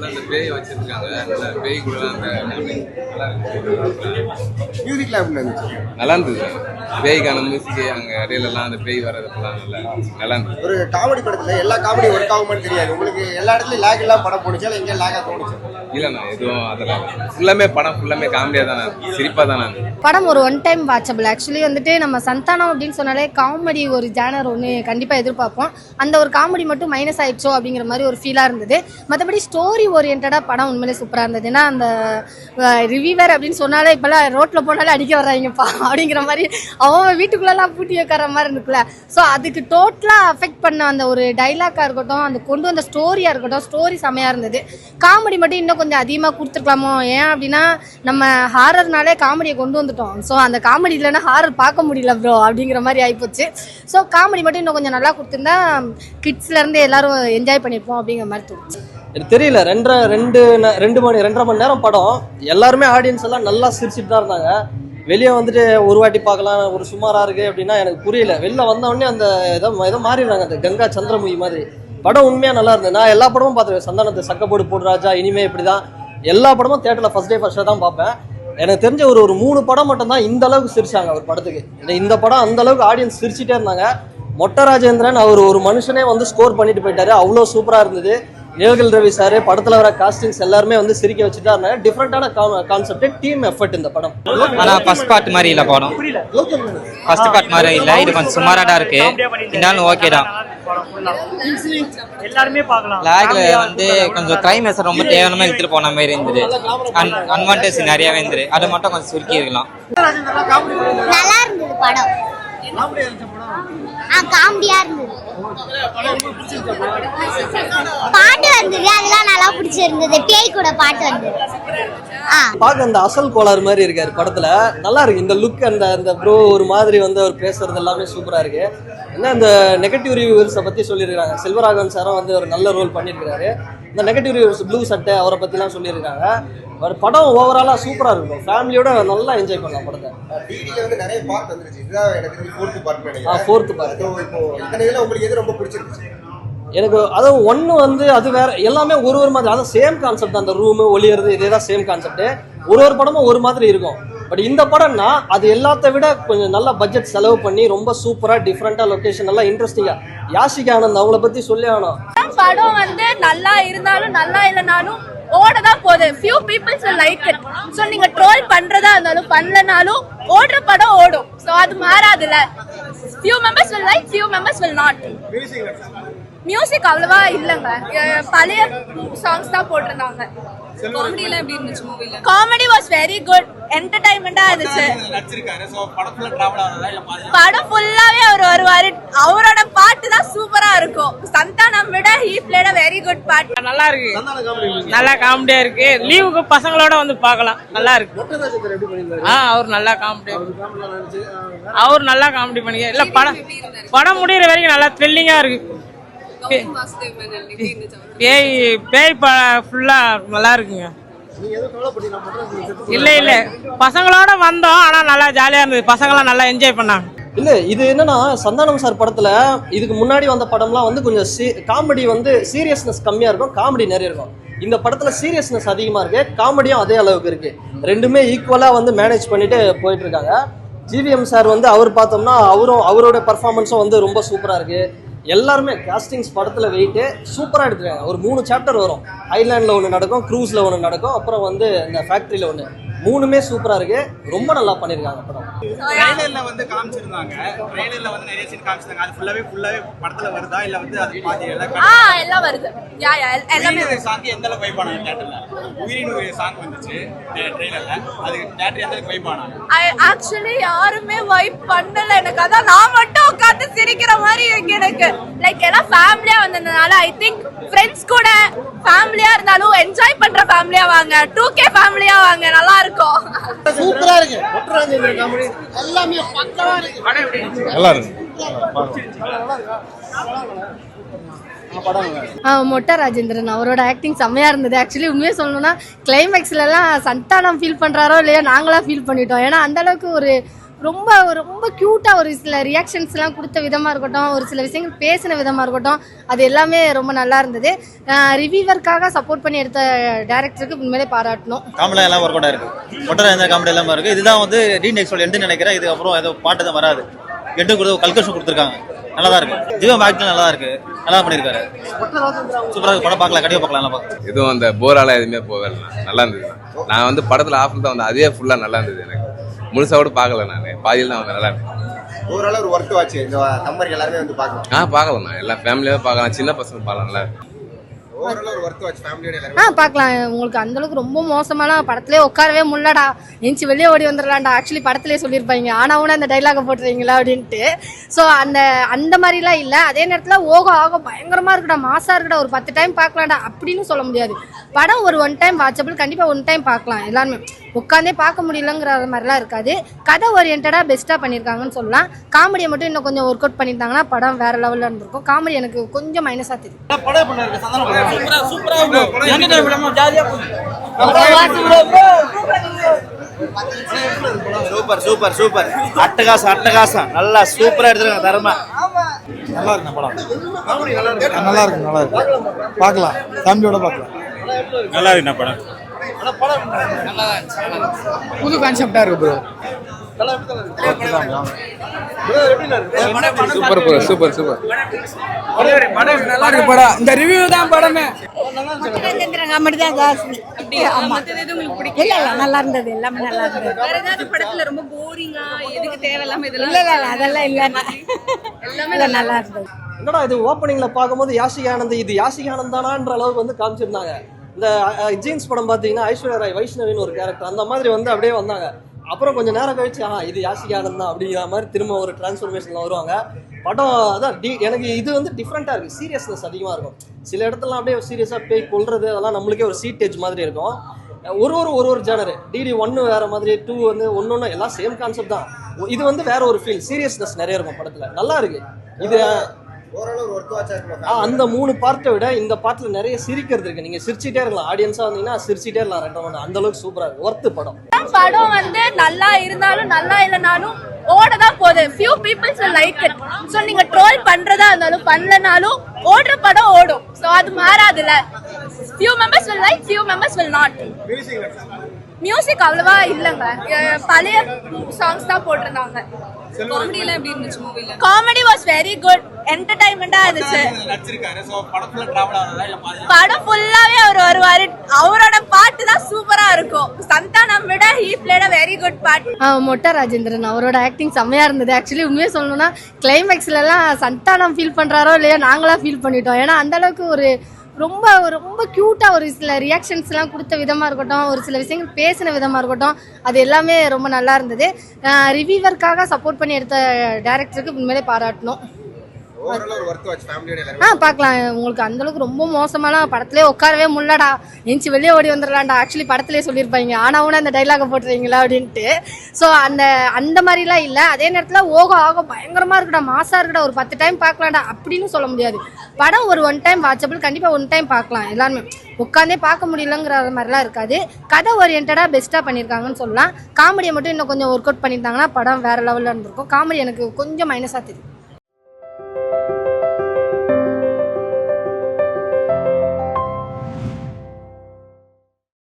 அந்த பேய் வச்சிருக்காங்க. அந்த பேய் கூட மியூசிக்லாம் எப்படி இருந்துச்சு? நல்லா இருந்தது. பேய்க்கான மியூசிக் அங்கே இடையிலலாம் அந்த பேய் வர்றதுலாம் நல்லா இருந்தது. ஒரு காமெடி படத்துல எல்லா காமெடி ஒர்க் ஆகுமான்னு தெரியாது. உங்களுக்கு எல்லா இடத்துலயும் லேக் எல்லாம் படம் போனுச்சா இல்லை எங்கேயும் லேக்கா தோணுச்சு? இல்லைண்ணா எதுவும் அதெல்லாம் ஃபுல்லாமே படம் ஃபுல்லாமே காமெடியாக தானே, சிரிப்பாக தானே. படம் ஒரு ஒன் டைம் வாட்சபிள். ஆக்சுவலி வந்துட்டு நம்ம சந்தானம் அப்படின்னு சொன்னாலே காமெடி ஒரு ஜானர் ஒன்று கண்டிப்பாக எதிர்பார்ப்போம். அந்த ஒரு காமெடி மட்டும் மைனஸ் ஆயிடுச்சோ அப்படிங்கிற மாதிரி ஒரு ஃபீலாக இருந்தது. மற்றபடி ஸ்டோரி ஓரியன்டாக படம் உண்மையிலே சூப்பராக இருந்தது. ஏன்னா அந்த ரிவ்யூவர் அப்படின்னு சொன்னாலே இப்போல்லாம் ரோட்டில் போனாலே அடிக்க வர்றாங்கப்பா அப்படிங்கிற மாதிரி அவன் வீட்டுக்குள்ளெல்லாம் பூட்டி வைக்கிற மாதிரி இருக்குல்ல. ஸோ அதுக்கு டோட்டலாக அஃபெக்ட் பண்ண அந்த ஒரு டைலாக்காக இருக்கட்டும், அந்த கொண்டு வந்த ஸ்டோரியாக இருக்கட்டும், ஸ்டோரி செமையாக இருந்தது. காமெடி மட்டும் இன்னும் கொஞ்சம் அதிகமாக கொடுத்துருக்கலாமோ. ஏன் அப்படின்னா நம்ம ஹாரர்னாலே காமெடியை கொண்டு வந்துட்டோம். ஸோ அந்த காமெடி இல்லைன்னா ஹாரர் பார்க்க முடியல ப்ரோ அப்படிங்கிற மாதிரி ஆகிப்போச்சு. ஸோ காமெடி மட்டும் இன்னும் கொஞ்சம் நல்லா கொடுத்துருந்தா கிட்ஸ்லேருந்து எல்லாரும் என்ஜாய் பண்ணியிருப்போம் அப்படிங்கிற மாதிரி தோணுச்சு. எனக்கு தெரியல, 2.5 மணி நேரம் படம். எல்லாருமே ஆடியன்ஸ் எல்லாம் நல்லா சிரிச்சுட்டு தான் இருந்தாங்க. வெளியே வந்துட்டு ஒரு வாட்டி பார்க்கலாம், ஒரு சுமாராக இருக்குது அப்படின்னா எனக்கு புரியல. வெளில வந்தவொடனே அந்த இதை மாறிடுறாங்க, அந்த கங்கா சந்திரமுகி மாதிரி. படம் உண்மையாக நல்லா இருந்தது. நான் எல்லா படமும் பார்த்துருவேன். சந்தானத்தை சக்கப்போடு போடு ராஜா, இனிமே இப்படி தான் எல்லா படமும் தேட்டரில் ஃபர்ஸ்ட் டே ஃபர்ஸ்ட் ஷோ தான் பார்ப்பேன். எனக்கு தெரிஞ்ச ஒரு 3 படம் மட்டும் தான் இந்த அளவுக்கு சிரிச்சாங்க ஒரு படத்துக்கு. இந்த படம் அந்த அளவுக்கு ஆடியன்ஸ் சிரிச்சுட்டே இருந்தாங்க. மொட்டை ராஜேந்திரன் அவர் ஒரு மனுஷனே வந்து ஸ்கோர் பண்ணிட்டு போயிட்டாரு. அவ்வளோ சூப்பராக இருந்தது. நிழல்கள் ரவி சார், படத்தில் வர காஸ்டிங்ஸ் எல்லாருமே வந்து சிரிக்க வச்சுட்டா இருந்தாங்க. டிஃப்ரெண்டான கான்செப்ட், டீம் எஃபர்ட் இந்த படம். ஆனால் ஃபர்ஸ்ட் பார்ட் மாதிரி இல்லை படம். ஃபர்ஸ்ட் பார்ட் மாதிரி இல்லை, இது கொஞ்சம் சுமாராக தான் இருக்கு. இருந்தாலும் ஓகே தான். எல்லாருமே பார்க்கலாம். லாக்ல வந்து கொஞ்சம் கிளைமேக்ஸ் ரொம்ப தேவையான எடுத்துட்டு போன மாதிரி இருந்தது. அட்வான்டேஜ் நிறையவே இருந்தது. அதை மட்டும் கொஞ்சம் சுருக்கி இருக்கலாம். நல்லா இருந்தது படம். காமெடியா இருந்தது. பாட்டு வந்தது, அதெல்லாம் நல்லா பிடிச்சிருந்தது. பேய் கூட பாட்டு வந்தது. பார்க்க அந்த அசல் கோளாறு மாதிரி இருக்காரு படத்துல. நல்லா இருக்கு இந்த லுக். அந்த ப்ரோ ஒரு மாதிரி வந்து அவர் பேசுறது எல்லாமே சூப்பரா இருக்கு. என்ன இந்த நெகட்டிவ் ரிவ்யூவர்ஸை பத்தி சொல்லியிருக்காங்க. செல்வராகவன் சாரும் வந்து ஒரு நல்ல ரோல் பண்ணியிருக்காரு. இந்த நெகட்டிவ் ரிவ்யூவர்ஸ், ப்ளூ சட்டை, அவரை பத்திலாம் சொல்லியிருக்காங்க. படம் ஓவராலா சூப்பரா இருக்கும். ஃபேமிலியோட நல்லா என்ஜாய் பண்ணலாம் படத்தை. டிடில வந்து நிறைய பார்ட் வந்துருச்சு. இதுதான் எனக்கு ஃபோர்த் பார்ட் நினைக்கிறேன். Fourth part. இப்போ இந்த இதுல உங்களுக்கு எது ரொம்ப பிடிச்சிருந்துச்சு? எனக்கு அதாவது ஒன்று வந்து அது வேற, எல்லாமே ஒரு மாதிரி. அதான் சேம் கான்செப்ட். அந்த ரூமு ஒளியறது இதே தான் சேம் கான்செப்ட். ஒரு படமும் ஒரு மாதிரி இருக்கும். பட் இந்த படம்னா அது எல்லாத்த விட கொஞ்சம் நல்ல பட்ஜெட் செலவு பண்ணி ரொம்ப சூப்பரா டிஃப்ரெண்டா லொகேஷன் நல்லா இன்ட்ரெஸ்டிங்கா. யாஷிகா ஆனந்த் அவங்கள பத்தி சொல்லி ஆகணும். படம் வந்து நல்லா இருந்தாலும் நல்லா இல்லைனாலும் ஓடதான் போகுது. few peoples will like it. so நீங்க ட்ரோல் பண்றதா இருந்தாலும் பண்ணலனாலும் ஓடுற படம் ஓடும். so அது மாறாதுல. few members will like, few members will not. Music அவ்வளவா இல்லங்க. பழைய சாங்ஸ் தான் போட்டிருந்தாங்க. காமெடிலாம் எப்படி இருந்துச்சு மூவில? Comedy was very good. என்டர்டைன்மெண்டா இருந்துச்சு. படம் ஃபுல்லாவே அவர் வருவாரு. அவரோட பாட்டு தான் சூப்பரா இருக்கும். சந்தானம் விட he played a very good part. நல்லா இருக்கு. நல்லா காமெடியா இருக்கு. லீவுக்கு பசங்களோட வந்து பார்க்கலாம். நல்லா இருக்கு. அவர் நல்லா காமெடி. அவர் நல்லா காமெடி பண்ணி இல்ல படம் முடிகிற வரைக்கும் நல்லா த்ரில்லிங்கா இருக்கு. பேய் ஃபுல்லா நல்லா இருக்குங்க. இல்ல பசங்களோட வந்தோம். ஆனா நல்லா ஜாலியா இருந்தது. பசங்களாம் நல்லா என்ஜாய் பண்ணாங்க. இல்ல இது என்னன்னா சந்தானம் சார் படத்துல இதுக்கு முன்னாடி வந்த படம்லாம் வந்து கொஞ்சம் காமெடி வந்து சீரியஸ்னஸ் கம்மியா இருக்கும், காமெடி நிறைய இருக்கும். இந்த படத்துல சீரியஸ்னஸ் அதிகமா இருக்கு, காமெடியும் அதே அளவுக்கு இருக்கு. ரெண்டுமே ஈக்குவலா வந்து மேனேஜ் பண்ணிட்டு போயிட்டு இருக்காங்க. ஜிவிஎம் சார் வந்து அவர் பார்த்தோம்னா அவரோட பர்ஃபார்மன்ஸும் வந்து ரொம்ப சூப்பரா இருக்கு. எல்லாருமே காஸ்டிங்ஸ் படத்தில் வெயிட்டு சூப்பராக எடுத்துருக்காங்க. ஒரு 3 சாப்டர் வரும். ஐலாண்டில் ஒன்று நடக்கும், க்ரூஸில் ஒன்று நடக்கும், அப்புறம் வந்து இந்த ஃபேக்ட்ரியில் ஒன்று. 3மே சூப்பராக இருக்கு. ரொம்ப நல்லா பண்ணியிருக்காங்க படம். ட்ரெய்லர்ல வந்து காமிச்சிருந்தாங்க. ட்ரெய்லர்ல வந்து நிறைய சீன் காமிச்சிருந்தாங்க. அது ஃபுல்லாவே படத்துல வருதா இல்ல வந்து அது பாதி எல்லாம் வருது. எல்லாமே சாங் எந்த அளவுக்கு வைப் பண்ணாங்க தியேட்டர்ல? உயிரின் சாங் வந்துச்சு ட்ரெய்லர்ல. அது தியேட்டர் எந்த அளவுக்கு வைப் பண்ணாங்க? ஆக்சுவலி யாருமே வைப் பண்ணல. எனக்கு அதான் நான் மட்டும் உட்கார்ந்து சிரிக்கிற மாதிரி இருக்கு எனக்கு. லைக் எல்லாம் ஃபேமிலியா வந்ததுனால ஐ திங்க் ஃப்ரெண்ட்ஸ் கூட ஃபேமிலியா இருந்தாலும் என்ஜாய் பண்ற ஃபேமிலியா வாங்க. 2K ஃபேமிலியா வாங்க. நல்லா இருக்கும். சூப்பரா இருக்கு. எல்லாமே பக்கவா இருக்கு. நல்லா இருக்கு. மொட்டை ராஜேந்திரன் அவரோட ஆக்டிங் செம்மையா இருந்தது. ஆக்சுவலி உண்மையை சொல்லணும்னா கிளைமேக்ஸ்லாம் சந்தானம் ஃபீல் பண்றாரோ இல்லையோ நாங்களா ஃபீல் பண்ணிட்டோம். ஏன்னா அந்த அளவுக்கு ஒரு ரொம்ப ரொம்ப க்யூட்டாக ஒரு சில ரியாக்ஷன்ஸ்லாம் கொடுத்த விதமாக இருக்கட்டும், ஒரு சில விஷயங்கள் பேசின விதமாக இருக்கட்டும், அது எல்லாமே ரொம்ப நல்லா இருந்தது. ரிவ்யூவர்க்காக சப்போர்ட் பண்ணி எடுத்த டேரக்டருக்கு உண்மையிலே பாராட்டணும். காமெடி எல்லாம் ஒர்க் அவுட் ஆயிருக்கு, மொட்டை எந்த காமெடி எல்லாமே இருக்கு. இதுதான் வந்து ரீநெக்ஸ்ட் எண்டு நினைக்கிறேன். இதுக்கப்புறம் ஏதோ பாட்டு தான் வராது, எண்டு கொடுத்து கல்கஷன் கொடுத்துருக்காங்க. நல்லா தான் இருக்கு, ஜீவம் ஆக்டிங் நல்லா இருக்கு, நல்லா பண்ணியிருக்காரு. சூப்பராக படம் பார்க்கலாம், கண்டிப்பாக பார்க்கலாம், நல்லா பார்க்கலாம். எதுவும் அந்த போரால எதுவுமே போகல, நல்லா இருந்தது. நான் வந்து படத்தில் ஆஃப்ல தான் வந்து அதே ஃபுல்லாக நல்லா இருந்தது. எனக்கு முழுசா கூட பார்க்கல, நான் பாதியில் தான் நல்லா இருந்தேன். ஓவரால ஒரு ஒர்க் வாட்ச் இந்த சம்மர் எல்லாருமே வந்து பார்க்கலாம். பார்க்கலாம், நான் எல்லா ஃபேமிலியாவே பார்க்கலாம், சின்ன பசங்க பார்க்கலாம், நல்லா இருக்கு. ஓவரால ஒரு ஒர்க் வாட்ச் ஃபேமிலியோட எல்லாரும் பார்க்கலாம். உங்களுக்கு அந்த அளவுக்கு ரொம்ப மோசமான படத்திலே உட்காரவே முள்ளடா, எஞ்சி வெளியே ஓடி வந்துடலாம்டா ஆக்சுவலி படத்திலே சொல்லியிருப்பாங்க. ஆனால் அந்த டைலாக போட்டுறீங்களா அப்படின்ட்டு. ஸோ அந்த மாதிரிலாம் இல்லை. அதே நேரத்தில் ஆக பயங்கரமாக இருக்குடா, மாசா இருக்குடா, ஒரு 10 டைம் பார்க்கலாம்டா அப்படின்னு சொல்ல முடியாது. படம் ஒரு 1 டைம் வாட்சபிள், கண்டிப்பாக 1 டைம் பார்க்கலாம். எல்லாருமே உட்காந்தே பார்க்க முடியலங்கிற மாதிரிலாம் இருக்காது. கதை ஓரியன்டாக பெஸ்ட்டாக பண்ணியிருக்காங்கன்னு சொல்லலாம். காமெடியை மட்டும் இன்னும் கொஞ்சம் ஒர்க் அவுட் பண்ணியிருந்தாங்கன்னா படம் வேற லெவலில் இருந்திருக்கும். காமெடி எனக்கு கொஞ்சம் மைனஸாக தெரியும். சூப்பர் சூப்பர் சூப்பர், அட்டகாசம் அட்டகாசம், நல்லா சூப்பரா எடுத்துருக்காங்க, தரமா. நல்லா இருக்கு படம், நல்லா இருக்கு, நல்லா இருக்கு, பார்க்கலாம், ஃபேமிலியோட பார்க்கலாம். நல்லா இருக்கு படம், புது கான்செப்டா இருக்கு bro. Super bro, super super. நல்லா இருக்கு படம், இந்த ரிவ்யூ தான் படமே. காமெடி தான் ஜாஸ்தி. இல்ல நல்லா இருந்தது, எல்லாமே நல்லா இருந்தது. வேற ஏதாவது படத்துல ரொம்ப போரிங்கா எதுக்கு தேவையில்லாம இதெல்லாம் இல்ல அதெல்லாம் இல்ல, எல்லாமே நல்லா இருந்தது. என்னடா இது ஓப்பனிங்ல பார்க்கும்போது யாஷிகா ஆனந்த், இது யாஷிகா ஆனந்த் தானான்ற அளவுக்கு வந்து காமிச்சிருந்தாங்க. இந்த ஜீன்ஸ் படம் பார்த்தீங்கன்னா ஐஸ்வர்யா ராய் வைஷ்ணவின்னு ஒரு கேரக்டர், அந்த மாதிரி வந்து அப்படியே வந்தாங்க. அப்புறம் கொஞ்சம் நேரம் கழிச்சு இது யாஷிகா ஆனந்த் தான் அப்படிங்கிற மாதிரி திரும்ப ஒரு டிரான்ஸ்ஃபர்மேஷன்ல வருவாங்க. படம் அதான் எனக்கு இது வந்து டிஃப்ரெண்ட்டாக இருக்குது, சீரியஸ்னஸ் அதிகமாக இருக்கும். சில இடத்துலலாம் அப்படியே சீரியஸாக பேய் கொள்றது அதெல்லாம் நம்மளுக்கே ஒரு சீட்டேஜ் மாதிரி இருக்கும். ஒரு ஜேனரு டிடி 1 வேற மாதிரி, 2 வந்து ஒன்று எல்லாம் சேம் கான்செப்ட் தான். இது வந்து வேற ஒரு ஃபீல், சீரியஸ்னஸ் நிறைய இருக்கும் படத்தில், நல்லா இருக்கு. இது அந்த 3 பார்ட்டை விட இந்த பார்ட்ல நிறைய சிரிக்கிறது இருக்கு. நீங்க சிரிச்சிட்டே இருக்கலாம், ஆடியன்ஸா வந்தீங்கன்னா சிரிச்சிட்டே இருக்கலாம். 2 அந்த அளவுக்கு சூப்பரா இருக்கு, ஒர்த்து படம். படம் வந்து நல்லா இருந்தாலும் நல்லா இல்லைனாலும் ஓடதான் போகுது. few people will like it. So நீங்க ட்ரோல் பண்றதா இருந்தாலும் பண்ணலனாலும் ஓடுற படம் ஓடும். So அது மாறாதுல. few members will like, few members will not. Music அவ்வளவா இல்லங்க, பழைய சாங்ஸ் தான் போட்டிருந்தாங்க. காமெடி எல்லாம் எப்படி இருந்துச்சு மூவில? காமெடி வாஸ் வெரி குட், என்டர்டைன்மெண்டா இருந்துச்சு. நடிச்சிருக்காரு. சோ படம் ஃபுல்லா டிராவல் ஆனதா இல்ல பாதி? படம் ஃபுல்லாவே அவர் வருவாரு, அவரோட பாட்டு தான் சூப்பரா இருக்கும். சந்தானம் விட he played a very good part. மொட்டை ராஜேந்திரன் அவரோட ஆக்டிங் செம்மையா இருந்தது. ஆக்சுவலி உண்மையை சொல்லணும்னா கிளைமேக்ஸ்ல எல்லாம் சந்தானம் ஃபீல் பண்றாரோ இல்லையோ நாங்களா ஃபீல் பண்ணிட்டோம். ஏன்னா அந்த அளவுக்கு ஒரு ரொம்ப ரொம்ப க்யூட்டாக ஒரு சில ரியாக்ஷன்ஸ்லாம் கொடுத்த விதமாக இருக்கட்டும், ஒரு சில விஷயங்கள் பேசின விதமாக இருக்கட்டும், அது எல்லாமே ரொம்ப நல்லா இருந்தது. ரிவ்யூவர்க்காக சப்போர்ட் பண்ணி எடுத்த டேரக்டருக்கு உண்மையிலே பாராட்டணும். பார்க்கலாம். உங்களுக்கு அந்த அளவுக்கு ரொம்ப மோசமான படத்திலே உட்காரவே முள்ளடா, எஞ்சி வெளியே ஓடி வந்துடலாம்டா ஆக்சுவலி படத்திலே சொல்லியிருப்பாங்க. ஆனால் அந்த டைலாக போட்டுறீங்களா அப்படின்ட்டு. ஸோ அந்த மாதிரிலாம் இல்லை. அதே நேரத்தில் ஆக பயங்கரமாக இருக்குடா, மாசா இருக்குடா, ஒரு 10 டைம் பார்க்கலாம்டா அப்படின்னு சொல்ல முடியாது. படம் ஒரு 1 டைம் வாட்சபிள், கண்டிப்பாக 1 டைம் பார்க்கலாம். எல்லாருமே உட்காந்தே பார்க்க முடியலங்கிற மாதிரிலாம் இருக்காது. கதை ஓரியன்டாக பெஸ்ட்டாக பண்ணியிருக்காங்கன்னு சொல்லலாம். காமெடியை மட்டும் இன்னும் கொஞ்சம் ஒர்க் அவுட் பண்ணியிருந்தாங்கன்னா படம் வேற லெவலில் இருந்திருக்கும். காமெடி எனக்கு கொஞ்சம் மைனஸாக தெரியும்.